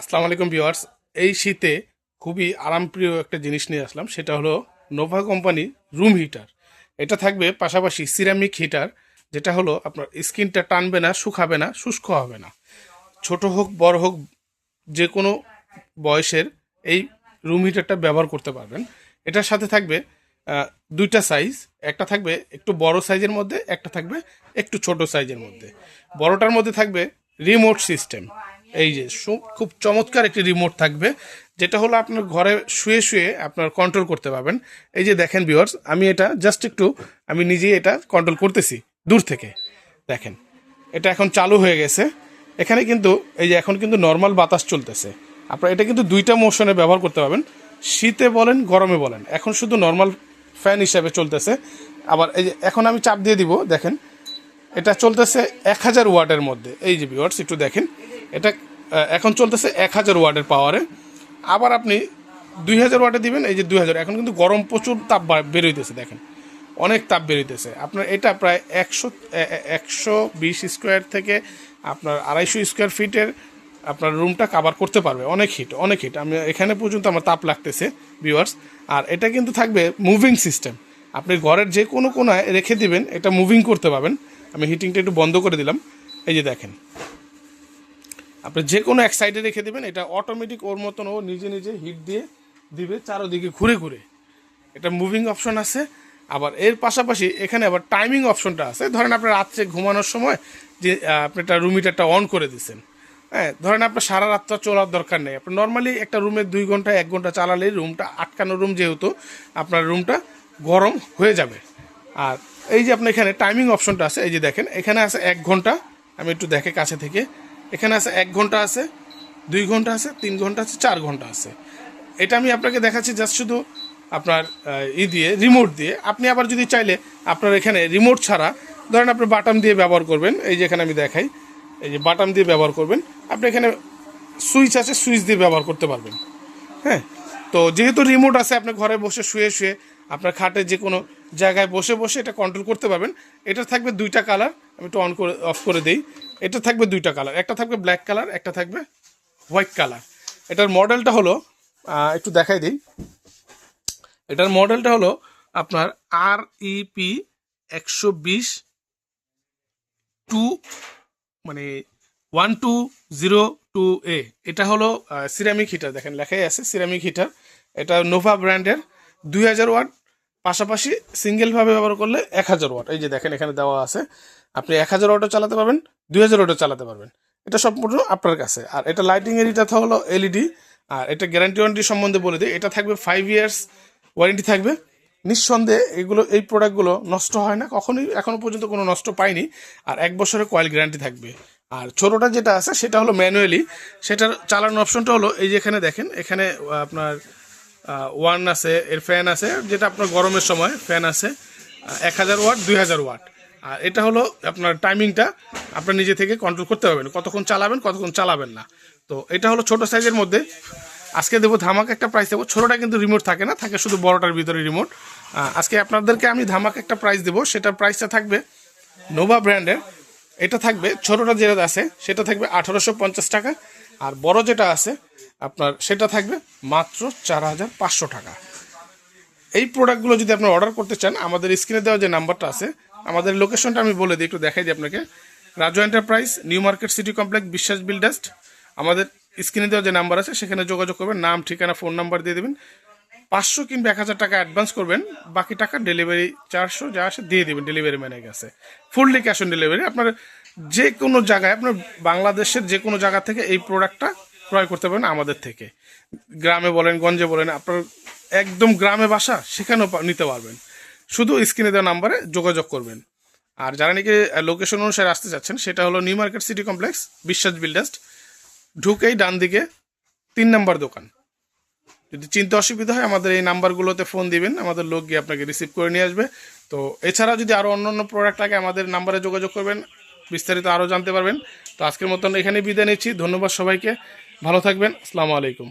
আসসালামু আলাইকুম ভিউয়ার্স। এই শীতে খুবই আরামপ্রিয় একটা জিনিস নিয়ে আসলাম, সেটা হলো নোভা কোম্পানি রুম হিটার। এটা থাকবে পাশাপাশি সিরামিক হিটার, যেটা হলো আপনার স্কিনটা টানবে না, শুকাবে না, শুষ্ক হবে না। ছোট হোক বড় হোক, যে কোনো বয়সের এই রুম হিটারটা ব্যবহার করতে পারবেন। এটার সাথে থাকবে দুইটা সাইজ, একটা থাকবে একটু বড় সাইজের মধ্যে, একটা থাকবে একটু ছোট সাইজের মধ্যে। বড়টার মধ্যে থাকবে রিমোট সিস্টেম। এই যে খুব চমৎকার একটি রিমোট থাকবে, যেটা হলো আপনার ঘরে শুয়ে শুয়ে আপনার কন্ট্রোল করতে পারবেন। এই যে দেখেন ভিউয়ার্স, আমি এটা জাস্ট একটু আমি নিজেই এটা কন্ট্রোল করতেছি দূর থেকে। দেখেন, এটা এখন চালু হয়ে গেছে। এখানে কিন্তু এই যে এখন কিন্তু নর্মাল বাতাস চলতেছে। আপনারা এটা কিন্তু দুইটা মোশনে ব্যবহার করতে পারবেন, শীতে বলেন গরমে বলেন। এখন শুধু নর্মাল ফ্যান হিসাবে চলতেছে। আবার এই যে এখন আমি চাপ দিয়ে দিব, দেখেন এটা চলতেছে 1000 ওয়াটের মধ্যে। এই যে ভিউয়ার্স একটু দেখেন, এটা এখন চলতেছে 1000 ওয়াটের পাওয়ারে। আবার আপনি 2000 ওয়াটে দিবেন, এই যে 2000। এখন কিন্তু গরম প্রচুর তাপ বেরোইতেছে, দেখেন অনেক তাপ বেরোইতেছে। আপনার এটা প্রায় 120 স্কোয়ার থেকে আপনার 250 স্কোয়ার ফিটের আপনার রুমটা কাভার করতে পারবে। অনেক হিট, অনেক হিট। আমি এখানে পর্যন্ত আমার তাপ লাগতেছে ভিউয়ার্স। আর এটা কিন্তু থাকবে মুভিং সিস্টেম। আপনি ঘরের যে কোনো কোনায় রেখে দিবেন, এটা মুভিং করতে পারবেন। আমি হিটিংটা একটু বন্ধ করে দিলাম। এই যে দেখেন, আপনি যে কোনো এক সাইডে রেখে দেবেন, এটা অটোমেটিক ওর মতন ও নিজে নিজে হিট দিয়ে দিবে চারোদিকে ঘুরে ঘুরে। এটা মুভিং অপশন আছে। আবার এর পাশাপাশি এখানে আবার টাইমিং অপশনটা আছে। ধরেন আপনার রাত্রে ঘুমানোর সময় যে আপনি একটা রুম হিটারটা অন করে দিচ্ছেন, হ্যাঁ, ধরেন আপনার সারা রাতটা চলার দরকার নেই। আপনার নর্মালি একটা রুমে 2 ঘন্টা 1 ঘন্টা চালালেই রুমটা আটকানো রুম, যেহেতু আপনার রুমটা গরম হয়ে যাবে। আর এই যে আপনার এখানে টাইমিং অপশনটা আছে, এই যে দেখেন এখানে আছে 1 ঘন্টা। আমি একটু দেখে কাছে থেকে, এখানে আছে 1 ঘন্টা আছে, 2 ঘন্টা আছে, 3 ঘন্টা আছে, 4 ঘন্টা আছে। এটা আমি আপনাকে দেখাচ্ছি জাস্ট শুধু আপনার দিয়ে রিমোট দিয়ে। আপনি আবার যদি চাইলে আপনার এখানে রিমোট ছাড়া, ধরেন আপনি বাটাম দিয়ে ব্যবহার করবেন। এই যে এখানে আমি দেখাই, এই যে বাটাম দিয়ে ব্যবহার করবেন। আপনি এখানে সুইচ আছে, সুইচ দিয়ে ব্যবহার করতে পারবেন। হ্যাঁ, তো যেহেতু রিমোট আছে, আপনি ঘরে বসে শুয়ে শুয়ে আপনার খাটে যে কোনো জায়গায় বসে বসে এটা কন্ট্রোল করতে পারবেন। এটা থাকবে দুইটা কালার, আমি একটু অন করে অফ করে দিই। এটা থাকবে দুইটা কালার, একটা থাকবে ব্ল্যাক কালার, একটা থাকবে হোয়াইট কালার। এটার মডেলটা হলো একটু দেখাই দিই। এটার মডেলটা হলো আপনার REP 120 মানে 1202A। এটা হলো সিরামিক হিটার, দেখেন লেখাই আছে সিরামিক হিটার। এটা নোভা ব্র্যান্ডের, 2000 ওয়াট। পাশাপাশি সিঙ্গেলভাবে ব্যবহার করলে 1000 ওয়াট। এই যে দেখেন এখানে দেওয়া আছে, আপনি 1000 ওয়াটও চালাতে পারবেন, 2000 ওয়াটও চালাতে পারবেন। এটা সম্পূর্ণ আপনার কাছে। আর এটা লাইটিং এর এটা হলো LED। আর এটা গ্যারান্টি ওয়ারেন্টি সম্বন্ধে বলে দিই, এটা থাকবে 5 ইয়ার্স ওয়ারেন্টি থাকবে। নিঃসন্দেহে এগুলো, এই প্রোডাক্টগুলো নষ্ট হয় না কখনোই, এখনো পর্যন্ত কোনো নষ্ট পাইনি। আর 1 বছরের কয়েল গ্যারান্টি থাকবে। আর ছোটোটা যেটা আছে সেটা হলো ম্যানুয়ালি, সেটার চালানোর অপশনটা হলো এই যে এখানে দেখেন, এখানে আপনার ওয়ান আছে, এর ফ্যান আছে, যেটা আপনার গরমের সময় ফ্যান আছে 1000 ওয়াট, 2000 ওয়াট। আর এটা হলো আপনার টাইমিংটা আপনার নিজে থেকে কন্ট্রোল করতে পারবেন, কতক্ষণ চালাবেন কতক্ষণ চালাবেন না। তো এটা হলো ছোটো সাইজের মধ্যে। আজকে দেবো ধামাকা একটা প্রাইস দেবো। ছোটোটা কিন্তু রিমোট থাকে না, থাকে শুধু বড়টার ভিতরে রিমোট। আজকে আপনাদেরকে আমি ধামাকা একটা প্রাইস দেবো, সেটার প্রাইসটা থাকবে নোভা ব্র্যান্ডের। এটা থাকবে ছোটোটা যেটা আছে সেটা থাকবে 1850 টাকা। আর বড় যেটা আছে আপনার সেটা থাকবে মাত্র 4500 টাকা। এই প্রোডাক্টগুলো যদি আপনার অর্ডার করতে চান, আমাদের স্ক্রিনে দেওয়া যে নাম্বারটা আছে, আমাদের লোকেশনটা আমি বলে দিই, একটু দেখাই দিই আপনাকে। Raju enterprise, new market city complex, বিশ্বাস বিল্ডার্স। আমাদের স্ক্রিনে দেওয়া যে নাম্বার আছে সেখানে যোগাযোগ করবেন, নাম ঠিকানা ফোন নাম্বার দিয়ে দেবেন। 500 কিংবা 1000 টাকা অ্যাডভান্স করবেন, বাকি টাকা ডেলিভারি 400 যা আসে দিয়ে দেবেন ডেলিভারি ম্যানের কাছে। Fully cash on delivery. আপনার যে কোনো জায়গায়, আপনার বাংলাদেশের যে কোনো জায়গা থেকে এই প্রোডাক্টটা ক্রয় করতে পারেন আমাদের থেকে। গ্রামে বলেন, গঞ্জে বলেন, আপনার একদম গ্রামে বাসা, সেখানেও নিতে পারবেন। শুধু স্ক্রিনে দেওয়া নাম্বারে যোগাযোগ করবেন। আর যারা নাকি লোকেশন অনুসারে আসতে চাচ্ছেন, সেটা হলো নিউ মার্কেট সিটি কমপ্লেক্স, বিশ্বাস বিল্ডার্স, ঢুকেই ডান দিকে 3 নম্বর দোকান। যদি চিনতে অসুবিধা হয়, আমাদের এই নাম্বারগুলোতে ফোন দিবেন, আমাদের লোক গিয়ে আপনাকে রিসিভ করে নিয়ে আসবে। তো এছাড়া যদি আরও অন্য প্রোডাক্ট লাগে, আমাদের নাম্বারে যোগাযোগ করবেন, বিস্তারিত আরও জানতে পারবেন। তো আজকের মতন এখানে বিদায় নিচ্ছি। ধন্যবাদ সবাইকে, ভালো থাকবেন। আসসালামু আলাইকুম।